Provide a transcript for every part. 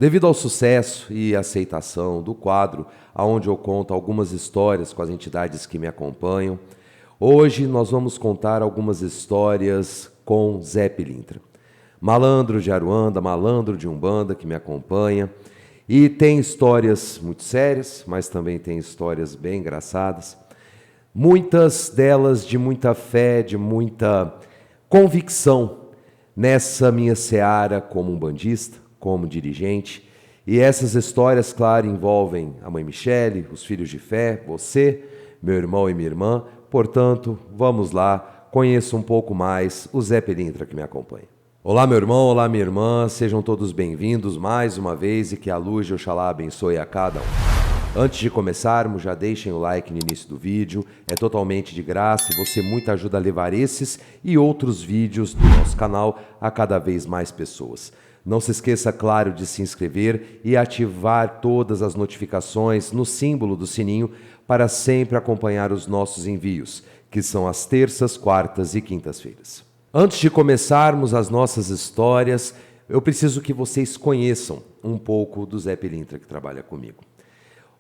Devido ao sucesso e aceitação do quadro, onde eu conto algumas histórias com as entidades que me acompanham, hoje nós vamos contar algumas histórias com Zé Pilintra. Malandro de Aruanda, malandro de Umbanda que me acompanha. E tem histórias muito sérias, mas também tem histórias bem engraçadas. Muitas delas de muita fé, de muita convicção nessa minha seara como umbandista, como dirigente. E essas histórias, claro, envolvem a mãe Michele, os filhos de fé, você, meu irmão e minha irmã. Portanto, vamos lá, conheça um pouco mais o Zé Pilintra que me acompanha. Olá, meu irmão, olá, minha irmã, sejam todos bem-vindos mais uma vez e que a luz de Oxalá abençoe a cada um. Antes de começarmos, já deixem o like no início do vídeo, é totalmente de graça e você muito ajuda a levar esses e outros vídeos do nosso canal a cada vez mais pessoas. Não se esqueça, claro, de se inscrever e ativar todas as notificações no símbolo do sininho para sempre acompanhar os nossos envios, que são às terças, quartas e quintas-feiras. Antes de começarmos as nossas histórias, eu preciso que vocês conheçam um pouco do Zé Pilintra que trabalha comigo.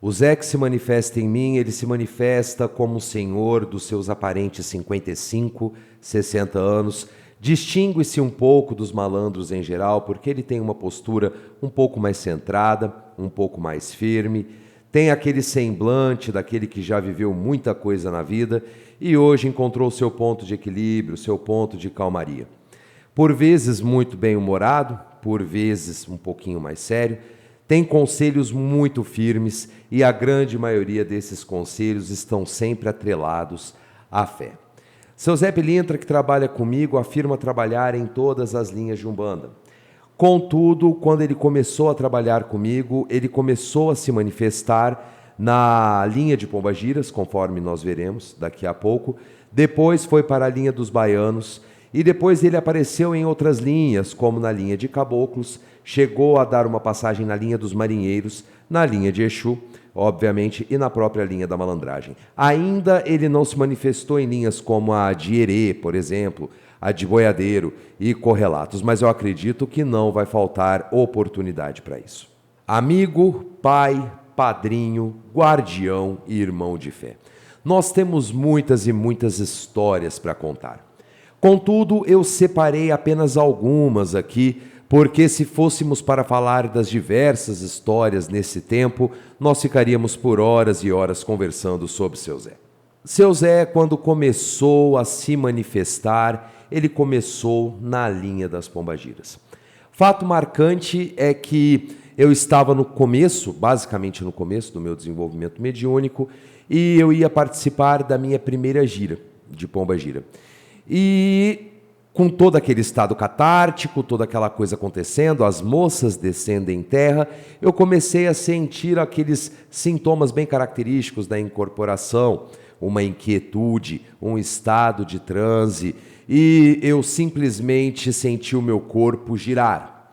O Zé que se manifesta em mim, ele se manifesta como um senhor dos seus aparentes 55, 60 anos, distingue-se um pouco dos malandros em geral, porque ele tem uma postura um pouco mais centrada, um pouco mais firme, tem aquele semblante daquele que já viveu muita coisa na vida e hoje encontrou seu ponto de equilíbrio, seu ponto de calmaria. Por vezes muito bem-humorado, por vezes um pouquinho mais sério, tem conselhos muito firmes e a grande maioria desses conselhos estão sempre atrelados à fé. Seu Zé Pilintra, que trabalha comigo, afirma trabalhar em todas as linhas de Umbanda. Contudo, quando ele começou a trabalhar comigo, ele começou a se manifestar na linha de pombagiras, conforme nós veremos daqui a pouco. Depois foi para a linha dos baianos e depois ele apareceu em outras linhas, como na linha de caboclos, chegou a dar uma passagem na linha dos marinheiros, na linha de Exu, obviamente, e na própria linha da malandragem. Ainda ele não se manifestou em linhas como a de Herê, por exemplo, a de Boiadeiro e Correlatos, mas eu acredito que não vai faltar oportunidade para isso. Amigo, pai, padrinho, guardião e irmão de fé. Nós temos muitas e muitas histórias para contar. Contudo, eu separei apenas algumas aqui, porque se fôssemos para falar das diversas histórias nesse tempo, nós ficaríamos por horas e horas conversando sobre seu Zé. Seu Zé, quando começou a se manifestar, ele começou na linha das pombagiras. Fato marcante é que eu estava no começo, basicamente no começo do meu desenvolvimento mediúnico, e eu ia participar da minha primeira gira de pombagira. E com todo aquele estado catártico, toda aquela coisa acontecendo, as moças descendo em terra, eu comecei a sentir aqueles sintomas bem característicos da incorporação, uma inquietude, um estado de transe, e eu simplesmente senti o meu corpo girar,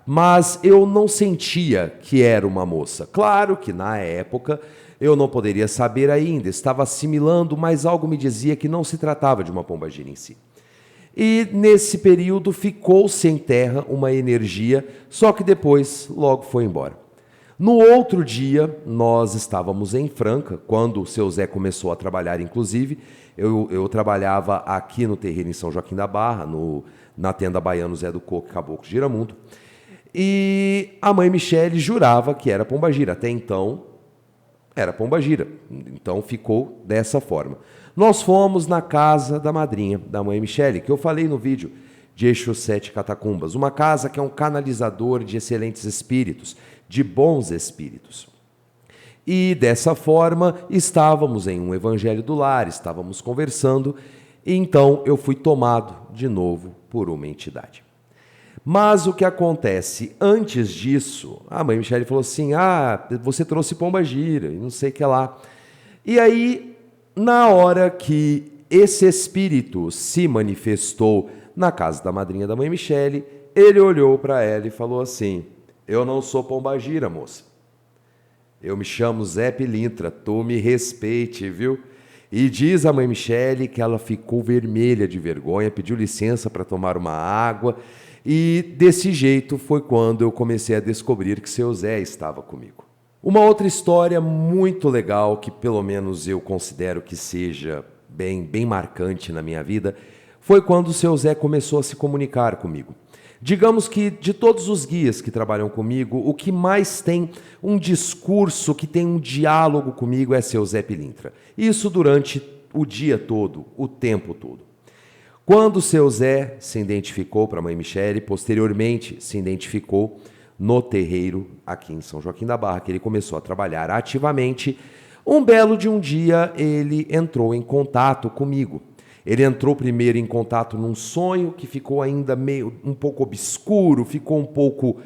mas eu não sentia que era uma moça. Claro que na época eu não poderia saber ainda, estava assimilando, mas algo me dizia que não se tratava de uma pombagira em si. E nesse período ficou-se em terra uma energia, só que depois logo foi embora. No outro dia, nós estávamos em Franca, quando o seu Zé começou a trabalhar, inclusive, eu trabalhava aqui no terreiro em São Joaquim da Barra, na tenda Baiano Zé do Coco, Caboclo de Giramundo, e a mãe Michele jurava que era pombagira, até então era pombagira, então ficou dessa forma. Nós fomos na casa da madrinha, da mãe Michele, que eu falei no vídeo de Exu Sete Catacumbas, uma casa que é um canalizador de excelentes espíritos, de bons espíritos. E dessa forma estávamos em um evangelho do lar, estávamos conversando, e então eu fui tomado de novo por uma entidade. Mas o que acontece antes disso, a mãe Michele falou assim, você trouxe pombagira, e não sei o que lá. E aí, na hora que esse espírito se manifestou na casa da madrinha da mãe Michele, ele olhou para ela e falou assim, eu não sou pombagira, moça. Eu me chamo Zé Pilintra, tu me respeite, viu? E diz a mãe Michele que ela ficou vermelha de vergonha, pediu licença para tomar uma água E desse jeito foi quando eu comecei a descobrir que seu Zé estava comigo. Uma outra história muito legal, que pelo menos eu considero que seja bem marcante na minha vida, foi quando o seu Zé começou a se comunicar comigo. Digamos que de todos os guias que trabalham comigo, o que mais tem um discurso, que tem um diálogo comigo é seu Zé Pilintra. Isso durante o dia todo, o tempo todo. Quando o seu Zé se identificou para a mãe Michele, posteriormente se identificou no terreiro aqui em São Joaquim da Barra, que ele começou a trabalhar ativamente, um belo de um dia ele entrou em contato comigo. Ele entrou primeiro em contato num sonho que ficou ainda um pouco obscuro, ficou um pouco,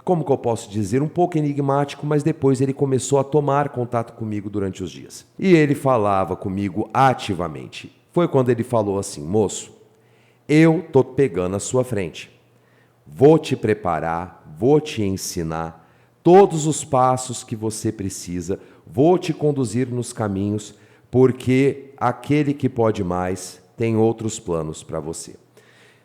como que eu posso dizer, um pouco enigmático, mas depois ele começou a tomar contato comigo durante os dias. E ele falava comigo ativamente. Foi quando ele falou assim: moço, eu tô pegando a sua frente. Vou te preparar, vou te ensinar todos os passos que você precisa, vou te conduzir nos caminhos, porque aquele que pode mais tem outros planos para você.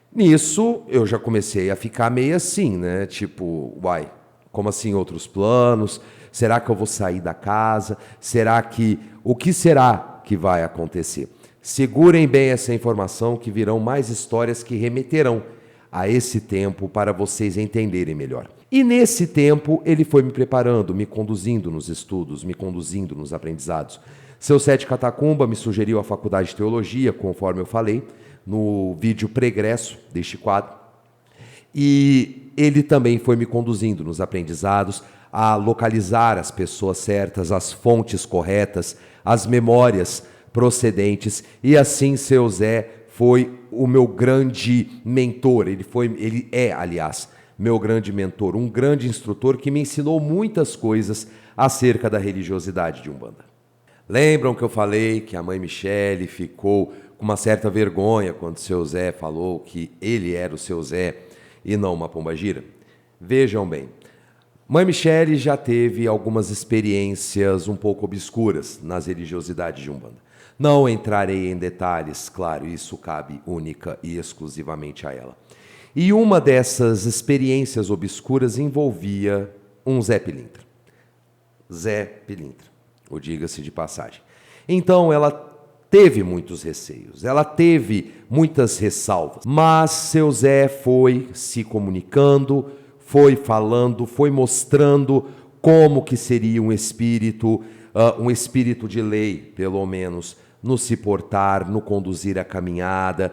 Nisso, eu já comecei a ficar meio assim, né? Tipo, uai, como assim outros planos? Será que eu vou sair da casa? O que será que vai acontecer? Segurem bem essa informação, que virão mais histórias que remeterão a esse tempo para vocês entenderem melhor. E nesse tempo ele foi me preparando, me conduzindo nos estudos, me conduzindo nos aprendizados. Seu Sete Catacumba me sugeriu a faculdade de teologia, conforme eu falei no vídeo pregresso deste quadro. E ele também foi me conduzindo nos aprendizados a localizar as pessoas certas, as fontes corretas, as memórias procedentes, e assim seu Zé foi o meu grande mentor. Ele é, aliás, meu grande mentor, um grande instrutor que me ensinou muitas coisas acerca da religiosidade de Umbanda. Lembram que eu falei que a mãe Michele ficou com uma certa vergonha quando seu Zé falou que ele era o seu Zé e não uma pombagira? Vejam bem, mãe Michele já teve algumas experiências um pouco obscuras nas religiosidades de Umbanda. Não entrarei em detalhes, claro, isso cabe única e exclusivamente a ela. E uma dessas experiências obscuras envolvia um Zé Pilintra. Zé Pilintra, ou diga-se de passagem. Então ela teve muitos receios, ela teve muitas ressalvas, mas seu Zé foi se comunicando, foi falando, foi mostrando como que seria um espírito de lei, pelo menos, no se portar, no conduzir a caminhada.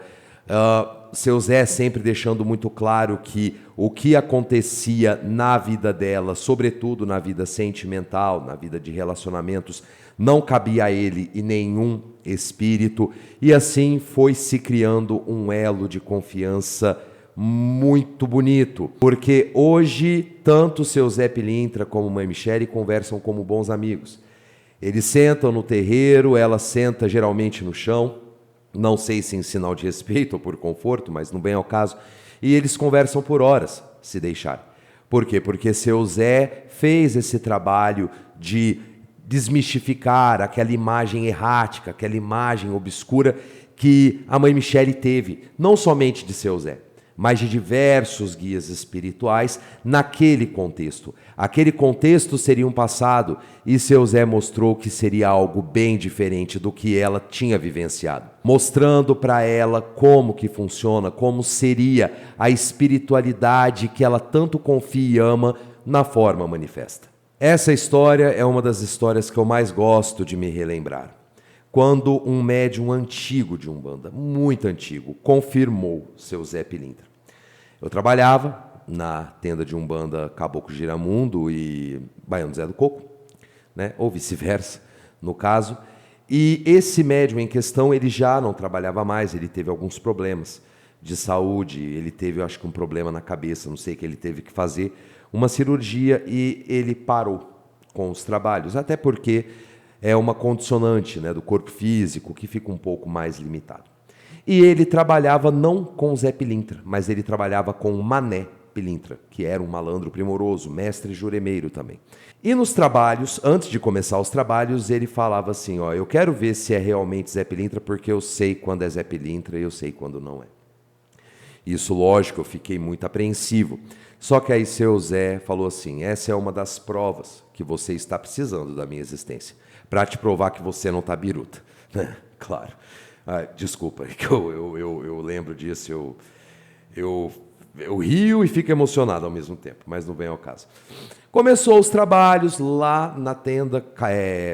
Seu Zé sempre deixando muito claro que o que acontecia na vida dela, sobretudo na vida sentimental, na vida de relacionamentos, não cabia a ele e nenhum espírito. E assim foi se criando um elo de confiança muito bonito, porque hoje tanto seu Zé Pilintra como mãe Michele conversam como bons amigos. Eles sentam no terreiro, ela senta geralmente no chão, não sei se em sinal de respeito ou por conforto, mas não bem ao caso, e eles conversam por horas, se deixar. Por quê? Porque seu Zé fez esse trabalho de desmistificar aquela imagem errática, aquela imagem obscura que a mãe Michele teve, não somente de seu Zé, mas de diversos guias espirituais naquele contexto. Aquele contexto seria um passado e seu Zé mostrou que seria algo bem diferente do que ela tinha vivenciado, mostrando para ela como que funciona, como seria a espiritualidade que ela tanto confia e ama na forma manifesta. Essa história é uma das histórias que eu mais gosto de me relembrar. Quando um médium antigo de Umbanda, muito antigo, confirmou seu Zé Pilintra. Eu trabalhava na tenda de Umbanda Caboclo Giramundo e Baiano Zé do Coco, né? Ou vice-versa, no caso. E esse médium em questão, ele já não trabalhava mais, ele teve alguns problemas de saúde, ele teve, eu acho que um problema na cabeça, não sei o que ele teve que fazer, uma cirurgia, e ele parou com os trabalhos, até porque é uma condicionante, né, do corpo físico que fica um pouco mais limitado. E ele trabalhava não com Zé Pilintra, mas ele trabalhava com Mané Pilintra, que era um malandro primoroso, mestre juremeiro também. E nos trabalhos, antes de começar os trabalhos, ele falava assim, ó, eu quero ver se é realmente Zé Pilintra, porque eu sei quando é Zé Pilintra e eu sei quando não é. Isso, lógico, eu fiquei muito apreensivo. Só que aí seu Zé falou assim: essa é uma das provas que você está precisando da minha existência, para te provar que você não está biruta. Claro. Desculpa, é que eu lembro disso, eu rio e fico emocionado ao mesmo tempo, mas não vem ao caso. Começou os trabalhos lá na tenda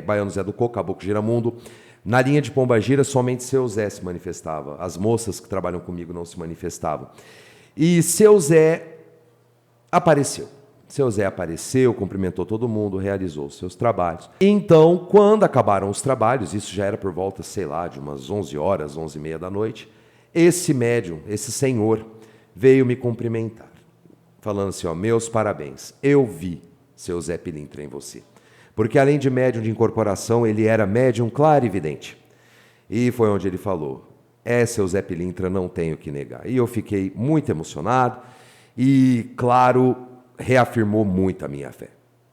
Baiano Zé do Coco, Caboclo Giramundo. Na linha de Pombagira, somente seu Zé se manifestava. As moças que trabalham comigo não se manifestavam. E seu Zé apareceu. Seu Zé apareceu, cumprimentou todo mundo, realizou os seus trabalhos. Então, quando acabaram os trabalhos, isso já era por volta, sei lá, de umas 11 horas, 11h30 da noite, esse médium, esse senhor, veio me cumprimentar, falando assim, ó, meus parabéns, eu vi seu Zé Pilintra em você. Porque além de médium de incorporação, ele era médium clarividente. E foi onde ele falou, seu Zé Pilintra, não tenho que negar. E eu fiquei muito emocionado e, claro, reafirmou muito a minha fé.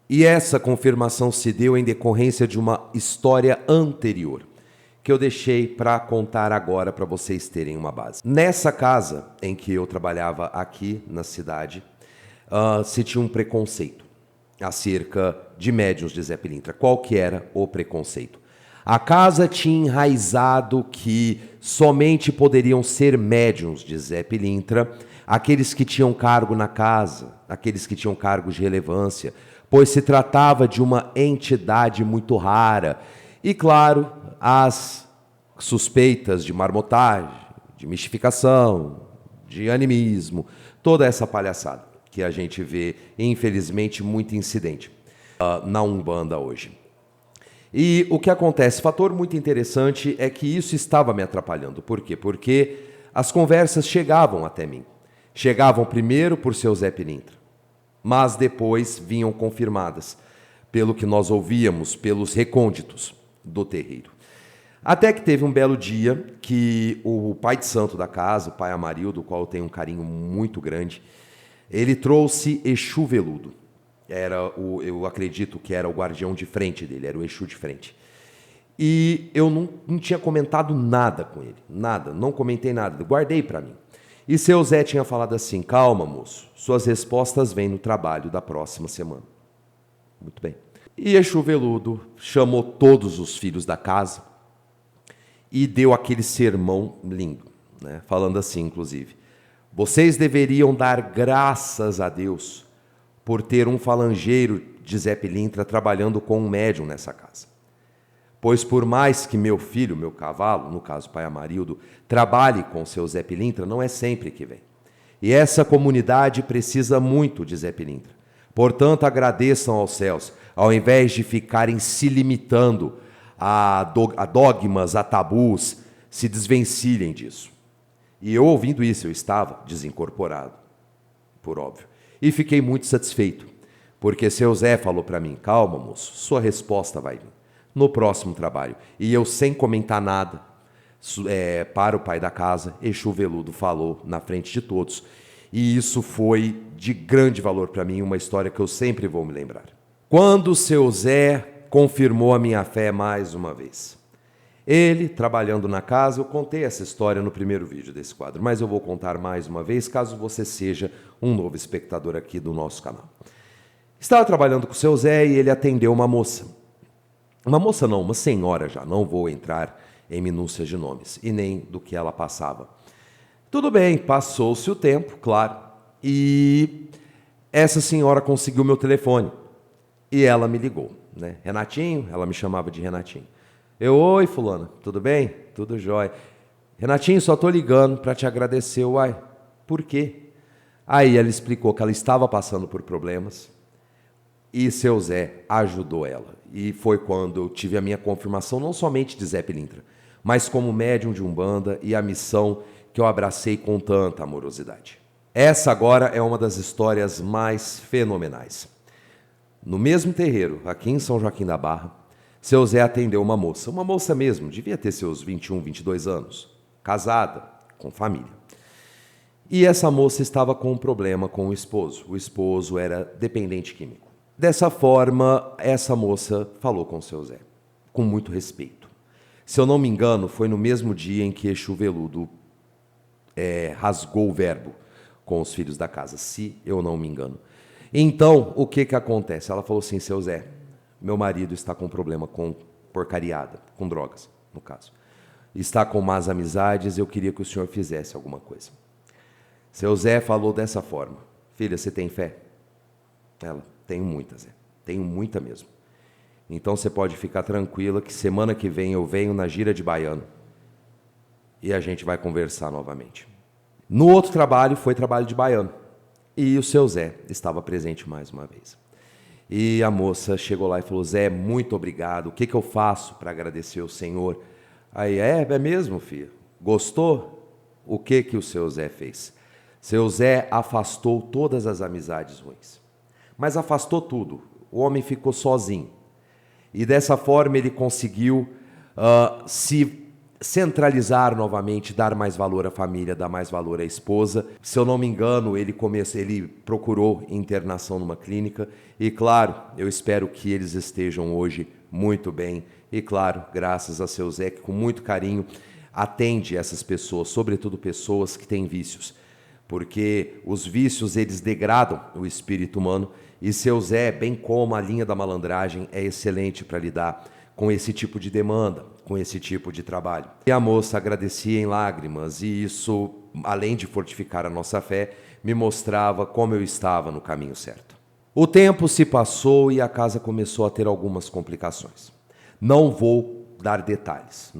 E essa confirmação se deu em decorrência de uma história anterior, que eu deixei para contar agora para vocês terem uma base. Nessa casa em que eu trabalhava aqui na cidade, se tinha um preconceito acerca de médiuns de Zé Pilintra. Qual que era o preconceito? A casa tinha enraizado que somente poderiam ser médiuns de Zé Pilintra aqueles que tinham cargo na casa, aqueles que tinham cargos de relevância, pois se tratava de uma entidade muito rara. E, claro, as suspeitas de marmotagem, de mistificação, de animismo, toda essa palhaçada que a gente vê, infelizmente, muito incidente na Umbanda hoje. E o que acontece, fator muito interessante, é que isso estava me atrapalhando. Por quê? Porque as conversas chegavam até mim. Chegavam primeiro por seu Zé Pilintra, mas depois vinham confirmadas pelo que nós ouvíamos, pelos recônditos do terreiro. Até que teve um belo dia que o pai de santo da casa, o pai Amarildo, do qual eu tenho um carinho muito grande, ele trouxe Exu Veludo. Eu acredito que era o guardião de frente dele, era o Exu de frente. E eu não tinha comentado nada com ele, nada, não comentei nada, guardei para mim. E seu Zé tinha falado assim, calma moço, suas respostas vêm no trabalho da próxima semana. Muito bem. E Exu Veludo chamou todos os filhos da casa e deu aquele sermão lindo, né? Falando assim, inclusive, vocês deveriam dar graças a Deus por ter um falangeiro de Zé Pilintra trabalhando com um médium nessa casa. Pois por mais que meu filho, meu cavalo, no caso pai Amarildo, trabalhe com seu Zé Pilintra, não é sempre que vem. E essa comunidade precisa muito de Zé Pilintra. Portanto, agradeçam aos céus, ao invés de ficarem se limitando a dogmas, a tabus, se desvencilhem disso. E eu ouvindo isso, eu estava desincorporado, por óbvio. E fiquei muito satisfeito, porque seu Zé falou para mim, calma moço, sua resposta vai vir no próximo trabalho. E eu, sem comentar nada, para o pai da casa, Exu Veludo falou na frente de todos. E isso foi de grande valor para mim, uma história que eu sempre vou me lembrar. Quando seu Zé confirmou a minha fé mais uma vez. Ele, trabalhando na casa, eu contei essa história no primeiro vídeo desse quadro, mas eu vou contar mais uma vez, caso você seja um novo espectador aqui do nosso canal. Estava trabalhando com seu Zé e ele atendeu uma moça. Uma moça não, uma senhora já, não vou entrar em minúcias de nomes, e nem do que ela passava. Tudo bem, passou-se o tempo, claro, e essa senhora conseguiu meu telefone, e ela me ligou, né? Renatinho, ela me chamava de Renatinho. Oi, fulana, tudo bem? Tudo jóia. Renatinho, só estou ligando para te agradecer. Uai, por quê? Aí ela explicou que ela estava passando por problemas, e seu Zé ajudou ela. E foi quando eu tive a minha confirmação, não somente de Zé Pilintra, mas como médium de Umbanda e a missão que eu abracei com tanta amorosidade. Essa agora é uma das histórias mais fenomenais. No mesmo terreiro, aqui em São Joaquim da Barra, seu Zé atendeu uma moça mesmo, devia ter seus 21, 22 anos, casada, com família. E essa moça estava com um problema com o esposo era dependente químico. Dessa forma, essa moça falou com o seu Zé, com muito respeito. Se eu não me engano, foi no mesmo dia em que Exu Veludo rasgou o verbo com os filhos da casa, se eu não me engano. Então, o que acontece? Ela falou assim, seu Zé, meu marido está com problema com porcariada, com drogas, no caso. Está com más amizades, eu queria que o senhor fizesse alguma coisa. Seu Zé falou dessa forma, filha, você tem fé? Ela, tenho muita, Zé, tenho muita mesmo. Então você pode ficar tranquila que semana que vem eu venho na gira de baiano e a gente vai conversar novamente. No outro trabalho foi trabalho de baiano e o seu Zé estava presente mais uma vez. E a moça chegou lá e falou, Zé, muito obrigado, o que eu faço para agradecer o senhor? Aí, é mesmo, filha? Gostou? O que o seu Zé fez? Seu Zé afastou todas as amizades ruins, mas afastou tudo, o homem ficou sozinho. E dessa forma ele conseguiu se centralizar novamente, dar mais valor à família, dar mais valor à esposa. Se eu não me engano, ele procurou internação numa clínica. E claro, eu espero que eles estejam hoje muito bem. E claro, graças a seu Zé, que com muito carinho atende essas pessoas, sobretudo pessoas que têm vícios. Porque os vícios, eles degradam o espírito humano. E seu Zé, bem como a linha da malandragem, é excelente para lidar com esse tipo de demanda, com esse tipo de trabalho. E a moça agradecia em lágrimas, e isso, além de fortificar a nossa fé, me mostrava como eu estava no caminho certo. O tempo se passou e a casa começou a ter algumas complicações. Não vou dar detalhes,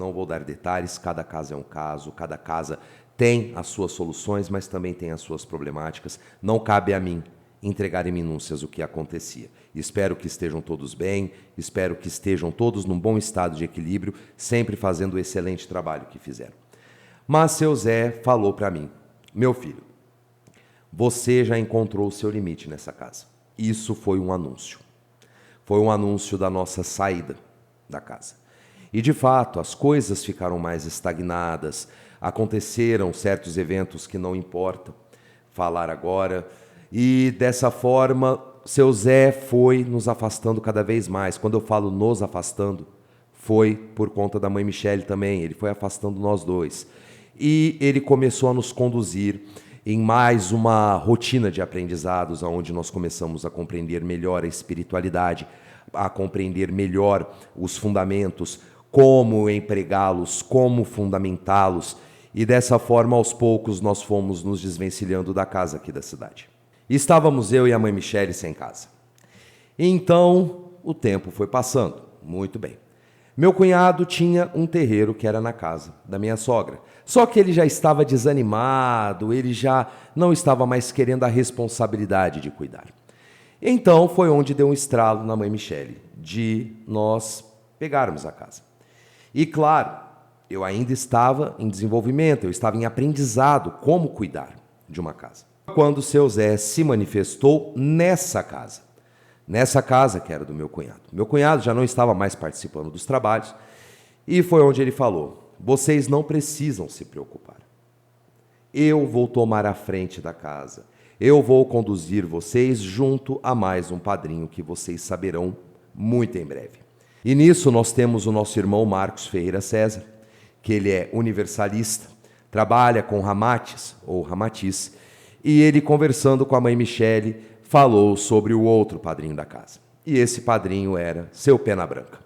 cada casa é um caso, cada casa tem as suas soluções, mas também tem as suas problemáticas. Não cabe a mim entregar em minúcias o que acontecia. Espero que estejam todos bem, espero que estejam todos num bom estado de equilíbrio, sempre fazendo o excelente trabalho que fizeram. Mas seu Zé falou para mim, meu filho, você já encontrou o seu limite nessa casa. Isso foi um anúncio. Foi um anúncio da nossa saída da casa. E de fato, as coisas ficaram mais estagnadas, aconteceram certos eventos que não importa falar agora, e dessa forma, seu Zé foi nos afastando cada vez mais. Quando eu falo nos afastando, foi por conta da mãe Michele também. Ele foi afastando nós dois. E ele começou a nos conduzir em mais uma rotina de aprendizados, onde nós começamos a compreender melhor a espiritualidade, a compreender melhor os fundamentos, como empregá-los, como fundamentá-los. E dessa forma, aos poucos, nós fomos nos desvencilhando da casa aqui da cidade. Estávamos eu e a mãe Michele sem casa. Então, o tempo foi passando. Muito bem. Meu cunhado tinha um terreiro que era na casa da minha sogra. Só que ele já estava desanimado, ele já não estava mais querendo a responsabilidade de cuidar. Então, foi onde deu um estralo na mãe Michele, de nós pegarmos a casa. E claro, eu ainda estava em desenvolvimento, eu estava em aprendizado como cuidar de uma casa. Quando seu Zé se manifestou nessa casa que era do meu cunhado. Meu cunhado já não estava mais participando dos trabalhos e foi onde ele falou, vocês não precisam se preocupar. Eu vou tomar a frente da casa, eu vou conduzir vocês junto a mais um padrinho que vocês saberão muito em breve. E nisso nós temos o nosso irmão Marcos Ferreira César, que ele é universalista, trabalha com ramates ou ramatiz, e ele, conversando com a mãe Michele, falou sobre o outro padrinho da casa. E esse padrinho era seu Pena Branca.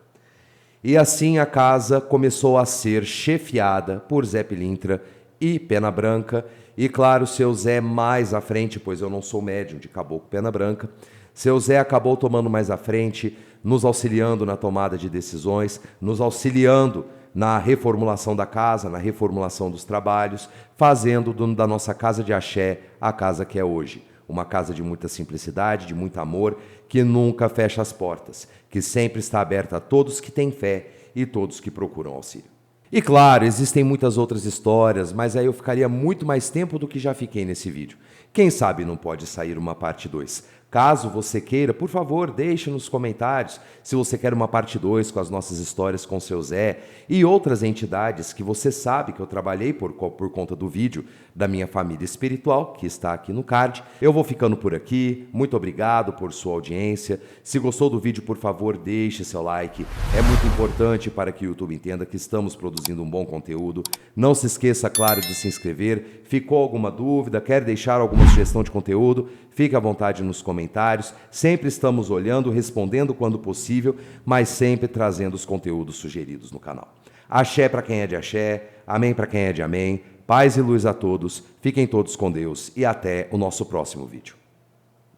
E assim a casa começou a ser chefiada por Zé Pilintra e Pena Branca. E claro, seu Zé mais à frente, pois eu não sou médium de Caboclo Pena Branca, seu Zé acabou tomando mais à frente, nos auxiliando na tomada de decisões, nos auxiliando na reformulação da casa, na reformulação dos trabalhos, fazendo da nossa casa de axé a casa que é hoje. Uma casa de muita simplicidade, de muito amor, que nunca fecha as portas, que sempre está aberta a todos que têm fé e todos que procuram auxílio. E claro, existem muitas outras histórias, mas aí eu ficaria muito mais tempo do que já fiquei nesse vídeo. Quem sabe não pode sair uma parte 2. Caso você queira, por favor, deixe nos comentários se você quer uma parte 2 com as nossas histórias com o seu Zé e outras entidades que você sabe que eu trabalhei por conta do vídeo da minha família espiritual, que está aqui no card. Eu vou ficando por aqui. Muito obrigado por sua audiência. Se gostou do vídeo, por favor, deixe seu like. É muito importante para que o YouTube entenda que estamos produzindo um bom conteúdo. Não se esqueça, claro, de se inscrever. Ficou alguma dúvida? Quer deixar alguma sugestão de conteúdo? Fique à vontade nos comentários. Sempre estamos olhando, respondendo quando possível, mas sempre trazendo os conteúdos sugeridos no canal. Axé para quem é de axé, amém para quem é de amém. Paz e luz a todos. Fiquem todos com Deus e até o nosso próximo vídeo.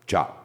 Tchau.